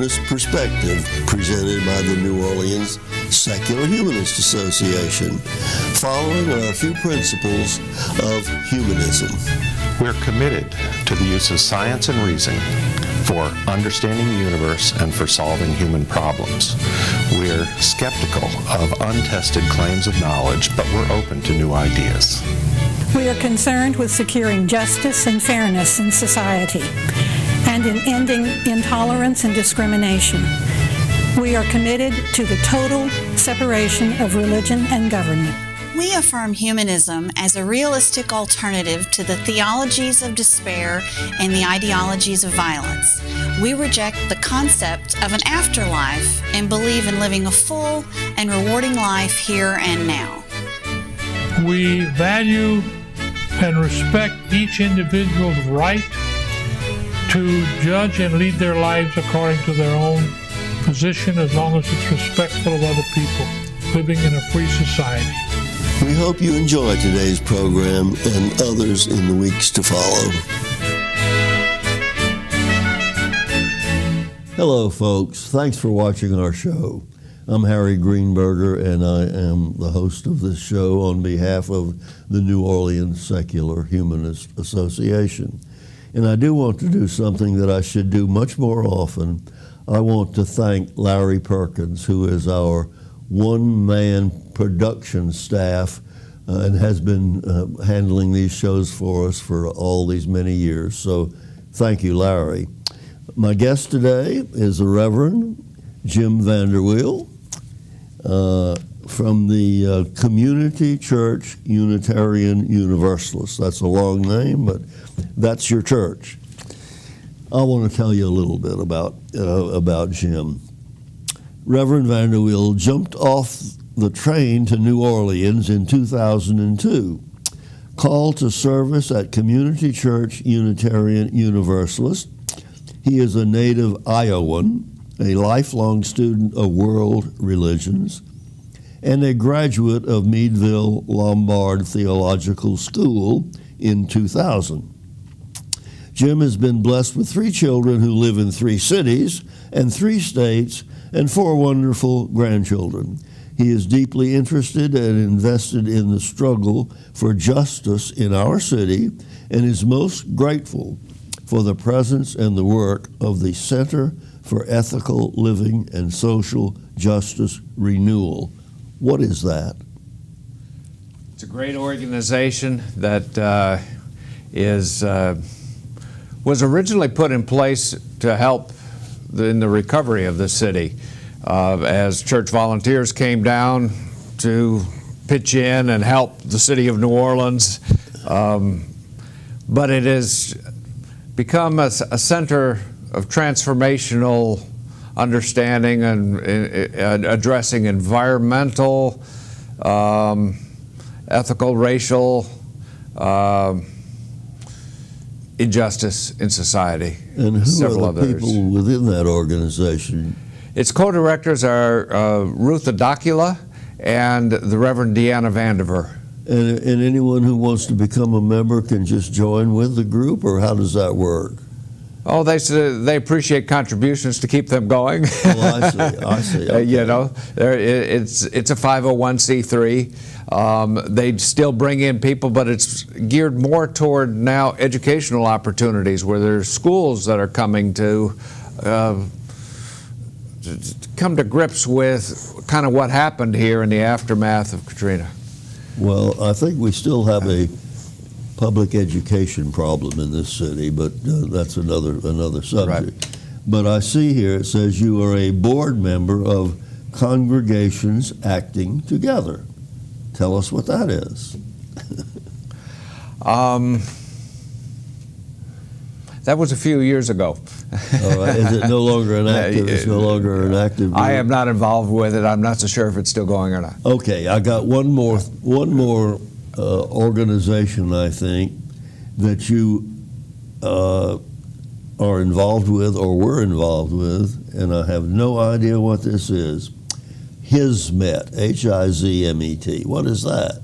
humanist perspective presented by the New Orleans Secular Humanist Association, following our few principles of humanism. We're committed to the use of science and reason for understanding the universe and for solving human problems. We're skeptical of untested claims of knowledge, but we're open to new ideas. We are concerned with securing justice and fairness in society and in ending intolerance and discrimination. We are committed to the total separation of religion and government. We affirm humanism as a realistic alternative to the theologies of despair and the ideologies of violence. We reject the concept of an afterlife and believe in living a full and rewarding life here and now. We value and respect each individual's right to judge and lead their lives according to their own position, as long as it's respectful of other people, living in a free society. We hope you enjoy today's program and others in the weeks to follow. Hello, folks. Thanks for watching our show. I'm Harry Greenberger, and I am the host of this show on behalf of the New Orleans Secular Humanist Association. And I do want to do something that I should do much more often. I want to thank Larry Perkins, who is our one-man production staff and has been handling these shows for us for all these many years. So thank you, Larry. My guest today is the Reverend Jim VanderWeele from the Community Church Unitarian Universalist. That's a long name, but that's your church. I want to tell you a little bit about Jim. Reverend VanderWeele jumped off the train to New Orleans in 2002, called to service at Community Church Unitarian Universalist. He is a native Iowan, a lifelong student of world religions, and a graduate of Meadville Lombard Theological School in 2000. Jim has been blessed with 3 children who live in 3 cities and 3 states and 4 wonderful grandchildren. He is deeply interested and invested in the struggle for justice in our city and is most grateful for the presence and the work of the Center for Ethical Living and Social Justice Renewal. What is that? It's a great organization that was originally put in place to help in the recovery of the city. As church volunteers came down to pitch in and help the city of New Orleans. But it has become a center of transformational understanding and addressing environmental, ethical, racial injustice in society. And who are the people within that organization? Its co-directors are Ruth Adakula and the Reverend Deanna Vandiver. And anyone who wants to become a member can just join with the group, or how does that work? Oh, they appreciate contributions to keep them going. Oh, I see. Okay. You know, it's a 501c3. They still bring in people, but it's geared more toward now educational opportunities where there's schools that are coming to come to grips with kind of what happened here in the aftermath of Katrina. Well, I think we still have a public education problem in this city, but that's another subject. Right. But I see here it says you are a board member of Congregations Acting Together. Tell us what that is. That was a few years ago. All right. Is it no longer an active? It's no longer an active group? I am not involved with it. I'm not so sure if it's still going or not. Okay, I got one more organization, I think, that you are involved with or were involved with, and I have no idea what this is. HIZMET, H-I-Z-M-E-T. What is that?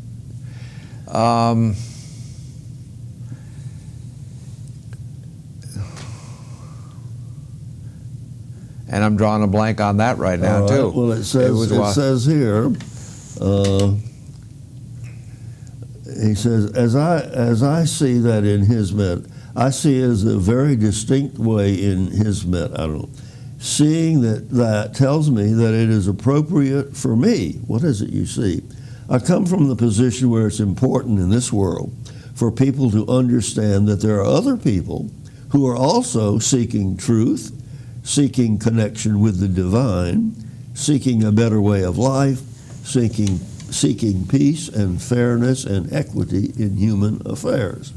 And I'm drawing a blank on that right now, All right. too. Well, it says here, he says, as I see that in Hizmet, I see it as a very distinct way in Hizmet. I don't know. Seeing that tells me that it is appropriate for me. What is it you see? I come from the position where it's important in this world for people to understand that there are other people who are also seeking truth, seeking connection with the divine, seeking a better way of life, seeking peace and fairness and equity in human affairs.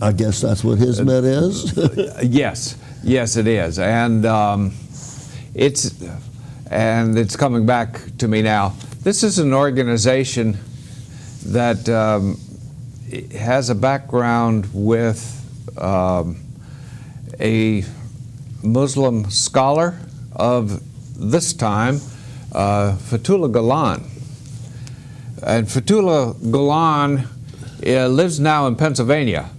I guess that's what Hizmet is. Yes, it is, and it's coming back to me now. This is an organization that has a background with a Muslim scholar of this time, Fethullah Gulen. And Fethullah Gulen lives now in Pennsylvania.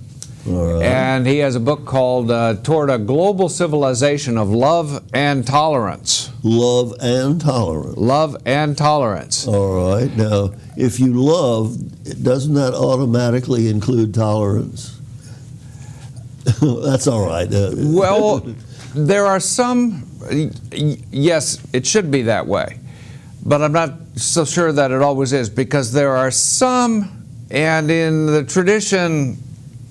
All right. And he has a book called Toward a Global Civilization of Love and Tolerance. Love and tolerance. Love and tolerance. All right. Now, if you love, doesn't that automatically include tolerance? That's all right. Well, there are some, yes, it should be that way. But I'm not so sure that it always is, because there are some, and in the tradition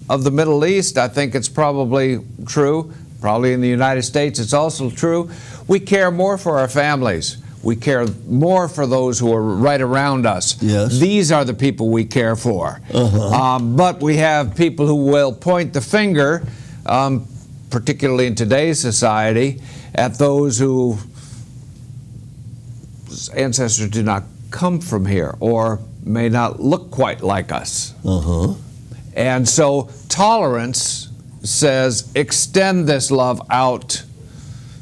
of the Middle East, I think it's probably true. Probably in the United States, it's also true. We care more for our families. We care more for those who are right around us. Yes. These are the people we care for. But we have people who will point the finger, particularly in today's society, at those whose ancestors did not come from here or may not look quite like us. And so tolerance says extend this love out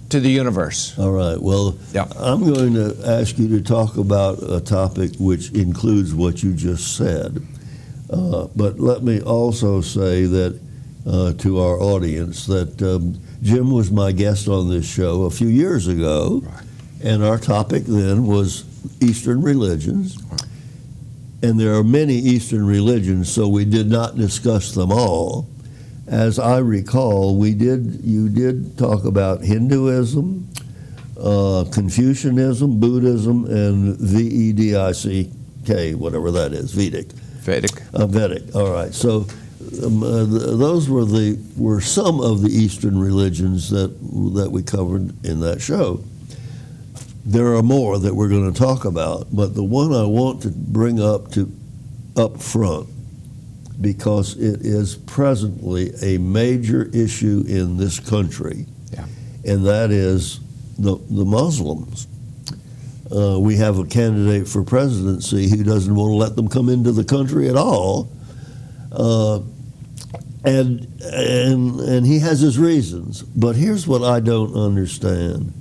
to the universe. All right. Well, I'm going to ask you to talk about a topic which includes what you just said. But let me also say that to our audience that Jim was my guest on this show a few years ago, and our topic then was Eastern religions. And there are many Eastern religions, so we did not discuss them all. As I recall, you did talk about Hinduism, Confucianism, Buddhism, and Vedic, whatever that is, Vedic. Vedic. All right. So those were some of the Eastern religions that we covered in that show. There are more that we're going to talk about, but the one I want to bring up front, because it is presently a major issue in this country, and that is the Muslims. We have a candidate for presidency who doesn't want to let them come into the country at all, and he has his reasons. But here's what I don't understand.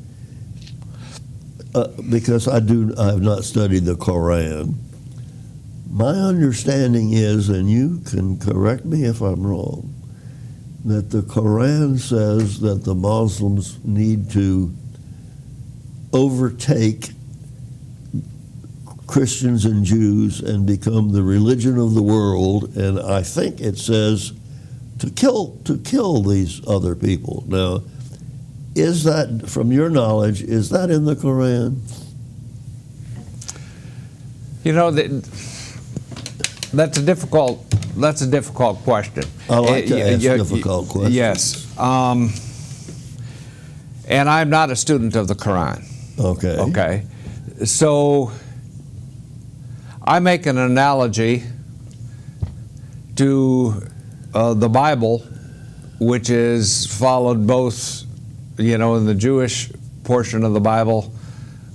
Because I have not studied the Quran. My understanding is, and you can correct me if I'm wrong, that the Quran says that the Muslims need to overtake Christians and Jews and become the religion of the world, and I think it says to kill these other people. Now, is that, from your knowledge, is that in the Quran? You know, that's a difficult question. I like to ask difficult questions. Yes, and I'm not a student of the Quran. Okay. So I make an analogy to the Bible, which is followed both, in the Jewish portion of the Bible,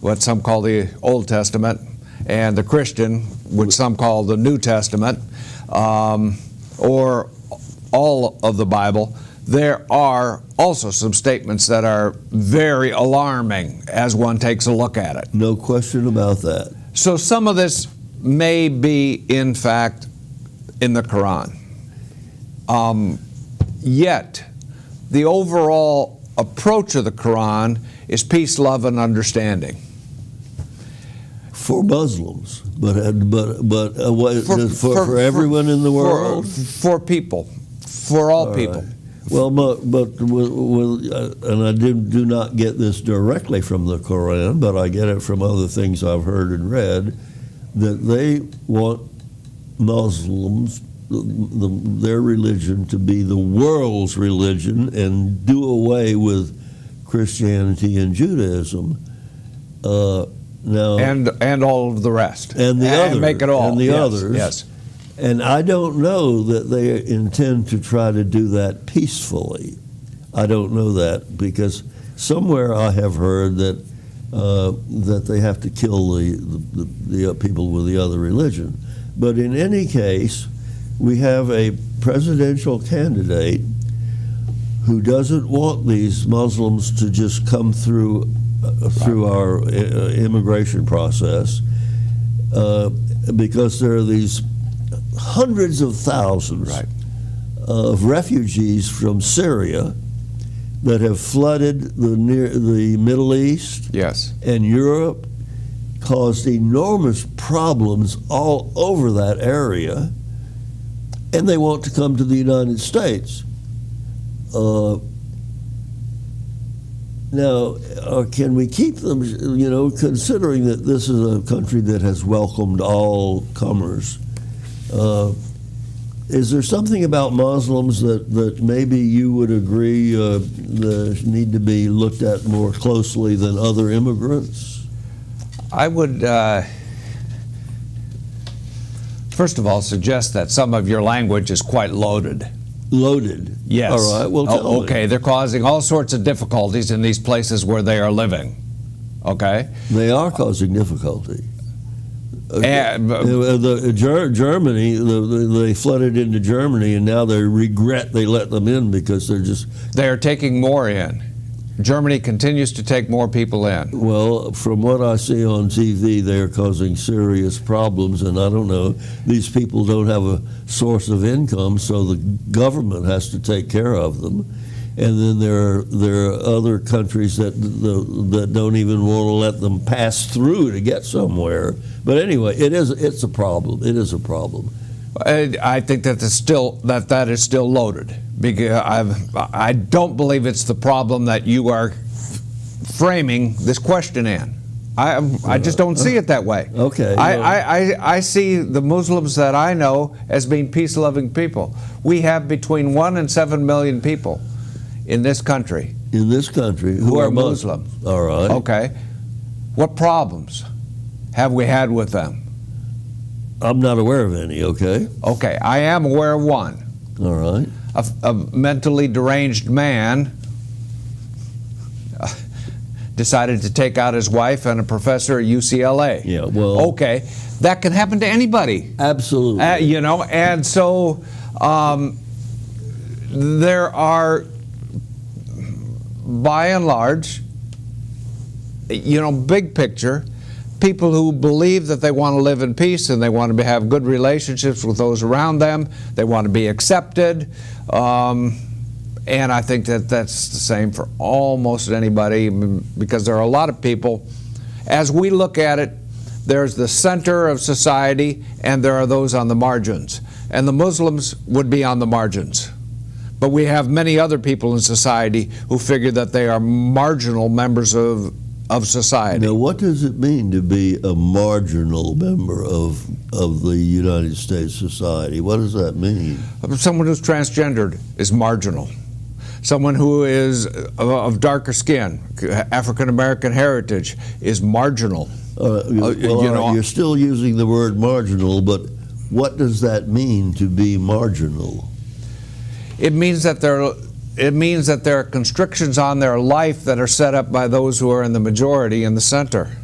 what some call the Old Testament, and the Christian, which some call the New Testament, or all of the Bible. There are also some statements that are very alarming as one takes a look at it. No question about that. So some of this may be, in fact, in the Quran. Yet, the overall approach of the Quran is peace, love, and understanding. For Muslims, but for everyone in the world? For people, for all people. Right. Well, and I do not get this directly from the Quran, but I get it from other things I've heard and read, that they want Muslims, their religion, to be the world's religion and do away with Christianity and Judaism. Now, and all of the rest. And the others. Make it all. And the yes, others. Yes. And I don't know that they intend to try to do that peacefully. I don't know that, because somewhere I have heard that that they have to kill the people with the other religion. But in any case, we have a presidential candidate who doesn't want these Muslims to just come through our immigration process, because there are these hundreds of thousands of refugees from Syria that have flooded the Middle East and Europe, caused enormous problems all over that area, and they want to come to the United States. Now, can we keep them, considering that this is a country that has welcomed all comers? Is there something about Muslims that maybe you would agree need to be looked at more closely than other immigrants? I would, first of all, suggest that some of your language is quite loaded. Loaded? Yes. All right, well, tell me. Okay, they're causing all sorts of difficulties in these places where they are living. Okay? They are causing difficulty. Germany, they flooded into Germany, and now they regret they let them in because they're taking more in. Germany continues to take more people in. Well, from what I see on TV, they are causing serious problems, and I don't know, these people don't have a source of income, so the government has to take care of them. And then there are other countries that don't even want to let them pass through to get somewhere. But anyway, it's a problem. It is a problem. I think that is still loaded, because I don't believe it's the problem that you are framing this question in. I just don't see it that way. Okay. I see the Muslims that I know as being peace-loving people. We have between 1 and 7 million people in this country. In this country who are Muslim. All right. Okay. What problems have we had with them? I'm not aware of any, okay? Okay, I am aware of one. All right. A mentally deranged man decided to take out his wife and a professor at UCLA. Yeah, well... Okay, that can happen to anybody. Absolutely. And so there are, by and large, big picture, people who believe that they want to live in peace and they want to have good relationships with those around them. They want to be accepted. And I think that that's the same for almost anybody, because there are a lot of people, as we look at it, there's the center of society and there are those on the margins. And the Muslims would be on the margins. But we have many other people in society who figure that they are marginal members of society. Now, what does it mean to be a marginal member of the United States society? What does that mean? Someone who's transgendered is marginal. Someone who is of darker skin, African American heritage, is marginal. You're still using the word marginal, but what does that mean to be marginal? It means that there are constrictions on their life that are set up by those who are in the majority in the center.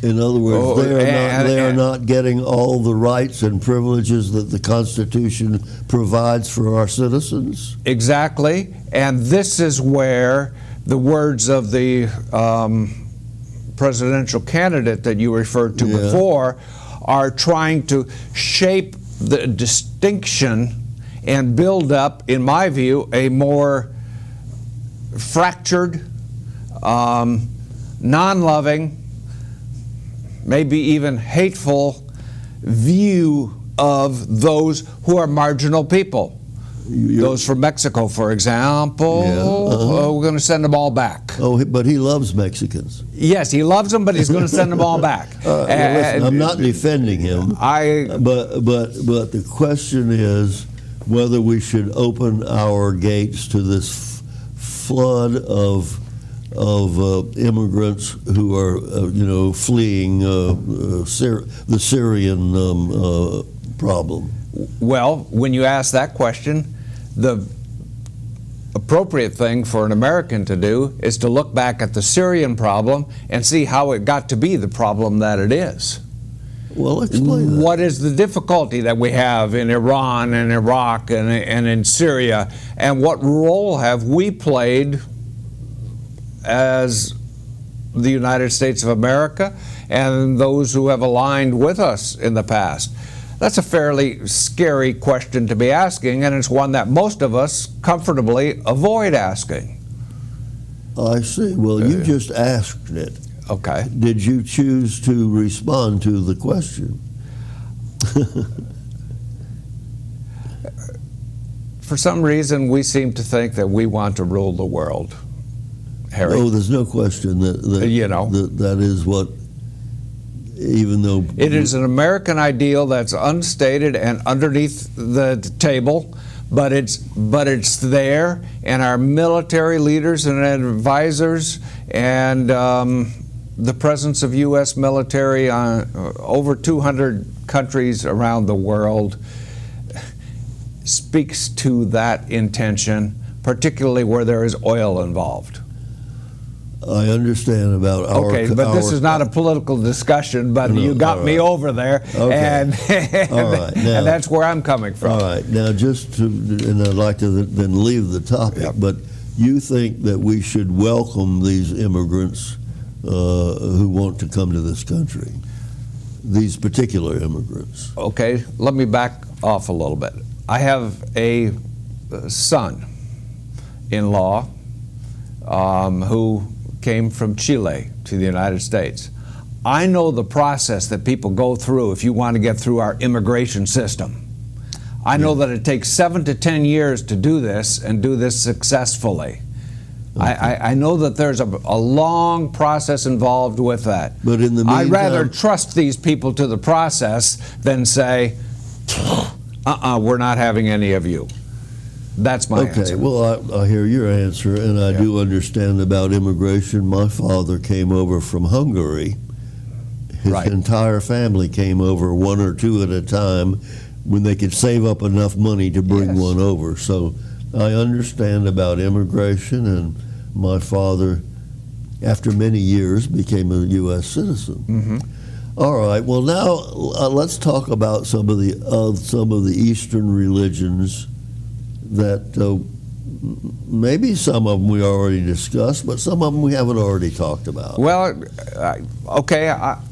In other words, they are not getting all the rights and privileges that the Constitution provides for our citizens? Exactly, and this is where the words of the presidential candidate that you referred to before are trying to shape the distinction and build up, in my view, a more fractured, non-loving, maybe even hateful view of those who are marginal people. Those from Mexico, for example, we're going to send them all back. Oh, but he loves Mexicans. Yes, he loves them, but he's going to send them all back. Listen, I'm not defending him. But the question is whether we should open our gates to this flood of immigrants who are fleeing the Syrian problem. Well, when you ask that question, the appropriate thing for an American to do is to look back at the Syrian problem and see how it got to be the problem that it is. Well, explain that. What is the difficulty that we have in Iran and Iraq and in Syria, and what role have we played as the United States of America and those who have aligned with us in the past? That's a fairly scary question to be asking, and it's one that most of us comfortably avoid asking. I see. Well, you just asked it. Okay. Did you choose to respond to the question? For some reason, we seem to think that we want to rule the world, Harry. Oh, there's no question that is what, even though... It is an American ideal that's unstated and underneath the table, but it's there, and our military leaders and advisors and the presence of U.S. military on over 200 countries around the world speaks to that intention, particularly where there is oil involved. I understand about our... Okay, but this is not a political discussion, but you got me over there, and that's where I'm coming from. All right, now and I'd like to then leave the topic, but you think that we should welcome these immigrants who want to come to this country, these particular immigrants? Okay, let me back off a little bit. I have a son-in-law who came from Chile to the United States. I know the process that people go through if you want to get through our immigration system. I know that it takes 7 to 10 years to do this and do this successfully. Okay. I know that there's a long process involved with that. But in the meantime, I'd rather trust these people to the process than say, we're not having any of you. That's my answer. Okay, well, I hear your answer, and I do understand about immigration. My father came over from Hungary. His entire family came over, 1 or 2 at a time, when they could save up enough money to bring one over. So I understand about immigration, and my father, after many years, became a U.S. citizen. Mm-hmm. All right. Well, now let's talk about some of the Eastern religions that maybe some of them we already discussed, but some of them we haven't already talked about. Well, okay,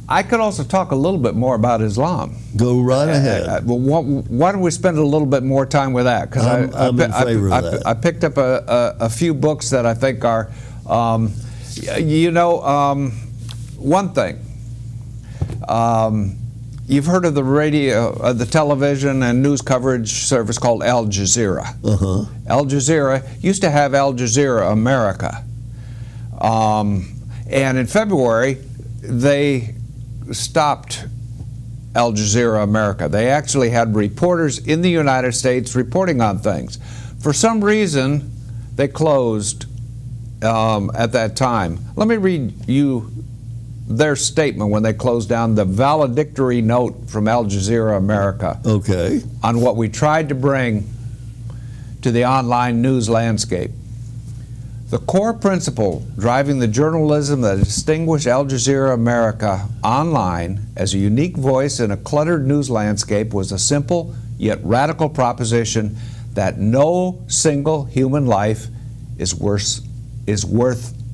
I could also talk a little bit more about Islam. Go right ahead. Why don't we spend a little bit more time with that? Because I'm in favor of that. I picked up a few books that I think are, one thing. You've heard of the radio, the television and news coverage service called Al Jazeera. Uh-huh. Al Jazeera used to have Al Jazeera America. And in February, they stopped Al Jazeera America. They actually had reporters in the United States reporting on things. For some reason, they closed at that time. Let me read you their statement when they closed down, the valedictory note from Al Jazeera America on what we tried to bring to the online news landscape. The core principle driving the journalism that distinguished Al Jazeera America online as a unique voice in a cluttered news landscape was a simple yet radical proposition that no single human life is worth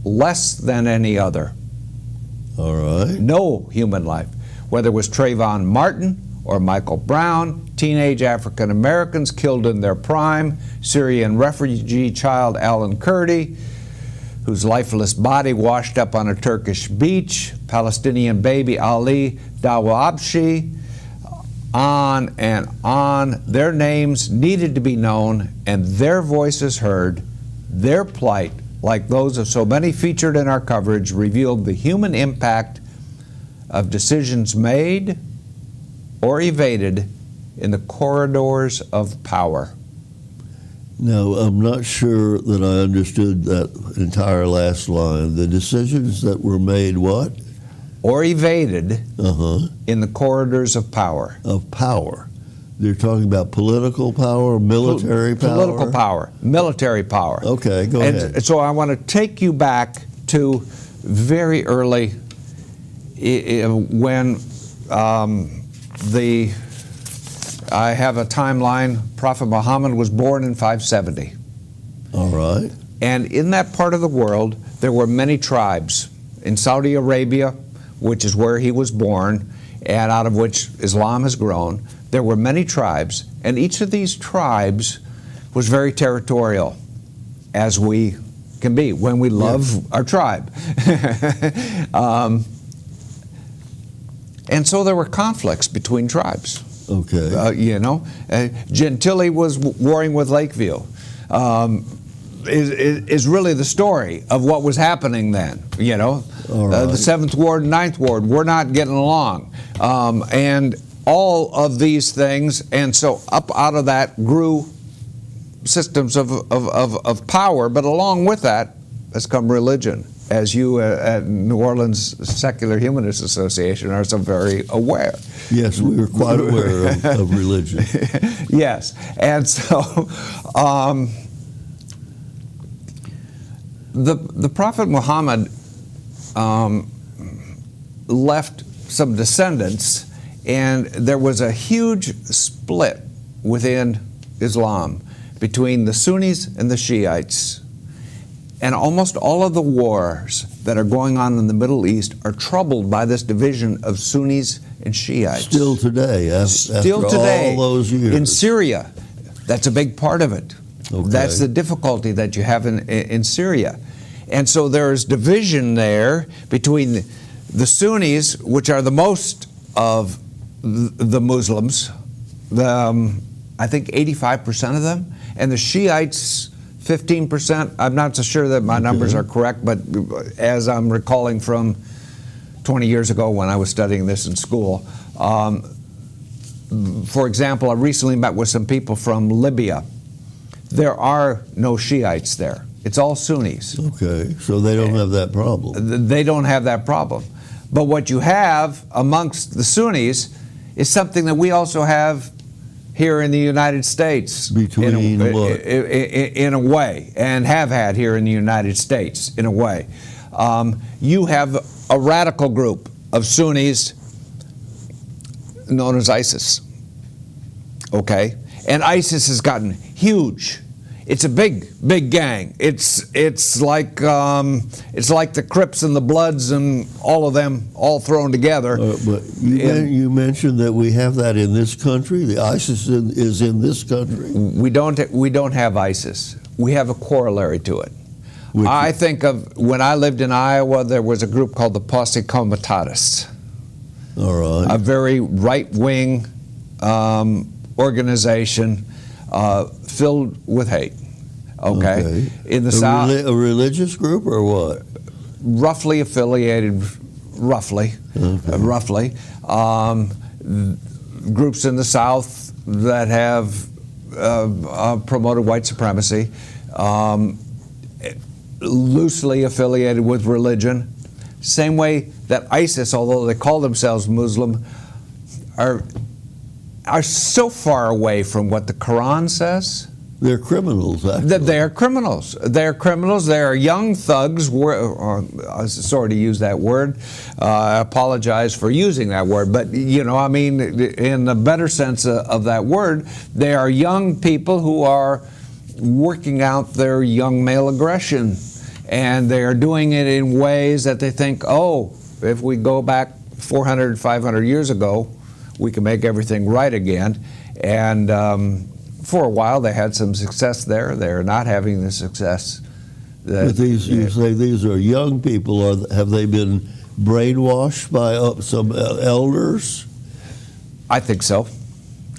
less than any other. All right. No human life, whether it was Trayvon Martin or Michael Brown, teenage African Americans killed in their prime, Syrian refugee child Alan Kurdi, whose lifeless body washed up on a Turkish beach, Palestinian baby Ali Dawabshi, on and on. Their names needed to be known and their voices heard. Their plight, like those of so many featured in our coverage, revealed the human impact of decisions made or evaded in the corridors of power. Now, I'm not sure that I understood that entire last line. The decisions that were made, what? Or evaded in the corridors of power. Of power. They're talking about political power, military power? Political power, military power. Okay, go ahead. And so I want to take you back to very early when I have a timeline. Prophet Muhammad was born in 570. All right. And in that part of the world, there were many tribes. In Saudi Arabia, which is where he was born, and out of which Islam has grown, there were many tribes, and each of these tribes was very territorial, as we can be when we love our tribe. And so there were conflicts between tribes. Okay. Gentilly was warring with Lakeview. Is really the story of what was happening then. All right. The 7th Ward and 9th Ward were not getting along. And all of these things, and so up out of that grew systems of power, but along with that has come religion, as you at New Orleans Secular Humanist Association are so very aware. Yes, we were quite aware of religion. Yes, and so the Prophet Muhammad left some descendants, and there was a huge split within Islam between the Sunnis and the Shiites. And almost all of the wars that are going on in the Middle East are troubled by this division of Sunnis and Shiites. Still today, after all those years. In Syria, that's a big part of it. Okay. That's the difficulty that you have in Syria. And so there is division there between the Sunnis, which are the most of the Muslims, I think 85% of them, and the Shiites, 15%. I'm not so sure that my numbers are correct, but as I'm recalling from 20 years ago when I was studying this in school, for example, I recently met with some people from Libya. There are no Shiites there. It's all Sunnis. Okay, so they don't have that problem. They don't have that problem. But what you have amongst the Sunnis is something that we also have here in the United States. Between what? In a way, and have had here in the United States, in a way. You have a radical group of Sunnis known as ISIS. Okay? And ISIS has gotten huge. It's a big gang. It's like the Crips and the Bloods and all of them all thrown together. But you mentioned that we have that in this country. The ISIS is in this country. We don't have ISIS. We have a corollary to it. I think of when I lived in Iowa, there was a group called the Posse Comitatus. All right. A very right-wing organization filled with hate. Okay. In the South, a religious group or what? Roughly affiliated, roughly. Groups in the South that have promoted white supremacy, loosely affiliated with religion. Same way that ISIS, although they call themselves Muslim, are so far away from what the Quran says. They're criminals, actually. They are criminals. They are criminals. They are young thugs. Sorry to use that word. I apologize for using that word. But, I mean, in the better sense of that word, they are young people who are working out their young male aggression. And they are doing it in ways that they think, if we go back 400, 500 years ago, we can make everything right again. And for a while, they had some success there. They're not having the success But these, you say these are young people. Have they been brainwashed by some elders? I think so.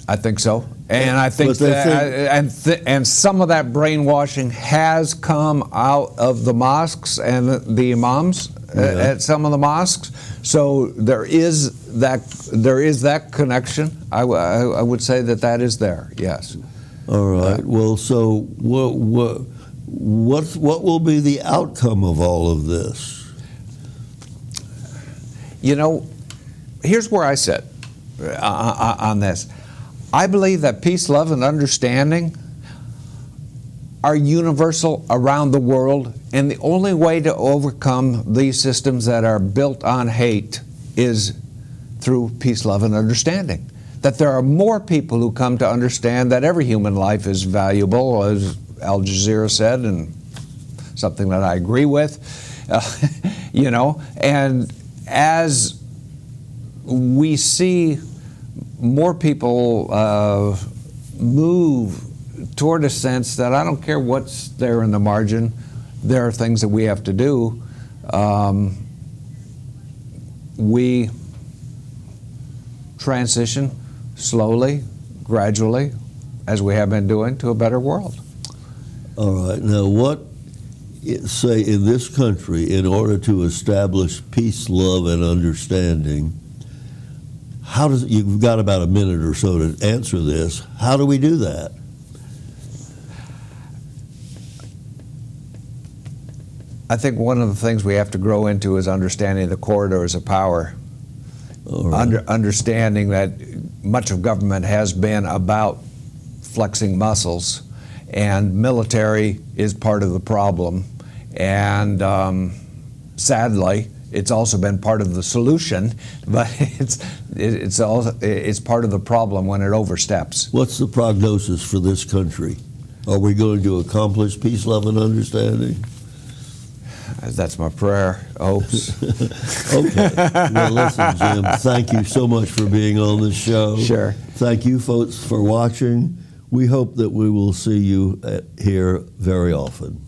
I think so. And I think But they that, and some of that brainwashing has come out of the mosques and the imams at some of the mosques. So there is that connection. I would say that is there. Yes. All right. Well, so what will be the outcome of all of this? You know, here's where I sit on this. I believe that peace, love, and understanding are universal around the world, and the only way to overcome these systems that are built on hate is through peace, love, and understanding. That there are more people who come to understand that every human life is valuable, as Al Jazeera said, and something that I agree with, you know, and as we see more people move toward a sense that I don't care what's there in the margin, there are things that we have to do. We transition slowly, gradually, as we have been doing, to a better world. All right. Now, what say in this country, in order to establish peace, love, and understanding, you've got about a minute or so to answer this. How do we do that? I think one of the things we have to grow into is understanding the corridors of power. All right. Understanding that much of government has been about flexing muscles, and military is part of the problem. And sadly, it's also been part of the solution, but it's part of the problem when it oversteps. What's the prognosis for this country? Are we going to accomplish peace, love, and understanding? That's my prayer, hopes. Okay. Well, listen, Jim, thank you so much for being on the show. Sure. Thank you, folks, for watching. We hope that we will see you here very often.